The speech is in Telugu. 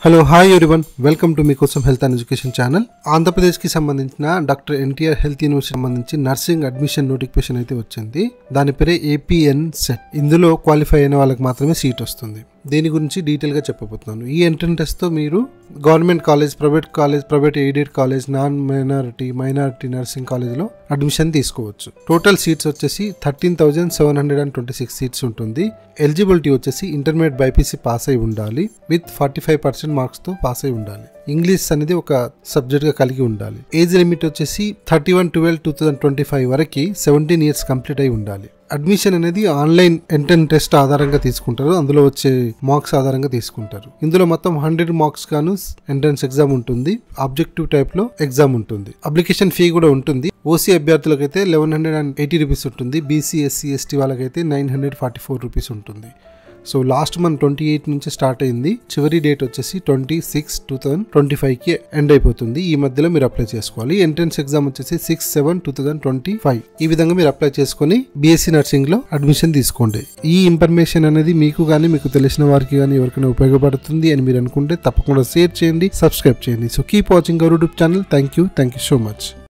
Hello hi everyone, welcome to మీకోసం హెల్త్ అండ్ ఎడ్యుకేషన్ ఛానల్. ఆంధ్రప్రదేశ్కి సంబంధించిన డాక్టర్ ఎన్టీఆర్ హెల్త్ యూనివర్సిటీ సంబంధించి నర్సింగ్ అడ్మిషన్ నోటిఫికేషన్ అయితే వచ్చింది. దాని పేరే ఏపీఎన్ సెట్. ఇందులో క్వాలిఫై అయిన వాళ్ళకి మాత్రమే సీట్ వస్తుంది. దీని గురించి డీటెయిల్గా చెప్పబోతున్నాను. ఈ ఎంట్రన్స్ టెస్ట్తో మీరు government college, private aided college, non minority nursing కాలేజ్లో అడ్మిషన్ తీసుకోవచ్చు. టోటల్ సీట్స్ వచ్చేసి 13,726 సీట్స్ ఉంటుంది. ఎలిజిబిలిటీ వచ్చేసి ఇంటర్మీడియట్ బైపీసీ పాస్ అయి ఉండాలి, విత్ 45% మార్క్స్తో పాస్ అయి ఉండాలి. ఇంగ్లీష్ అనేది ఒక సబ్జెక్ట్గా కలిగి ఉండాలి. ఏజ్ లిమిట్ వచ్చేసి 31/12/2025 వరకు 17 ఇయర్స్ కంప్లీట్ అయి ఉండాలి. అడ్మిషన్ అనేది ఆన్లైన్ ఎంట్రన్స్ టెస్ట్ ఆధారంగా తీసుకుంటారు. అందులో వచ్చే మార్క్స్ ఆధారంగా తీసుకుంటారు. ఇందులో మొత్తం 100 మార్క్స్ గాను ఎంట్రన్స్ ఎగ్జామ్ ఉంటుంది. ఆబ్జెక్టివ్ టైప్ లో ఎగ్జామ్ ఉంటుంది. అప్లికేషన్ ఫీ కూడా ఉంటుంది. ఓసీ అభ్యర్థులకైతే 1180 రూపీస్ ఉంటుంది. బీసీ, ఎస్సీ, ఎస్టీ వాళ్ళకైతే 944 రూపీస్ ఉంటుంది. సో లాస్ట్ మంత్ 28 నుంచి స్టార్ట్ అయింది. చివరి డేట్ వచ్చేసి 26/2025కి ఎండ్ అయిపోతుంది. ఈ మధ్యలో మీరు అప్లై చేసుకోవాలి. ఎంట్రన్స్ ఎగ్జామ్ వచ్చేసి 6/7/2025. ఈ విధంగా మీరు అప్లై చేసుకుని బీఎస్సీ నర్సింగ్ లో అడ్మిషన్ తీసుకోండి. ఈ ఇన్ఫర్మేషన్ అనేది మీకు కానీ మీకు తెలిసిన వారికి కానీ ఎవరికైనా ఉపయోగపడుతుంది అని మీరు అనుకుంటే తప్పకుండా షేర్ చేయండి, సబ్స్క్రైబ్ చేయండి. So keep watching our YouTube channel. Thank you so much.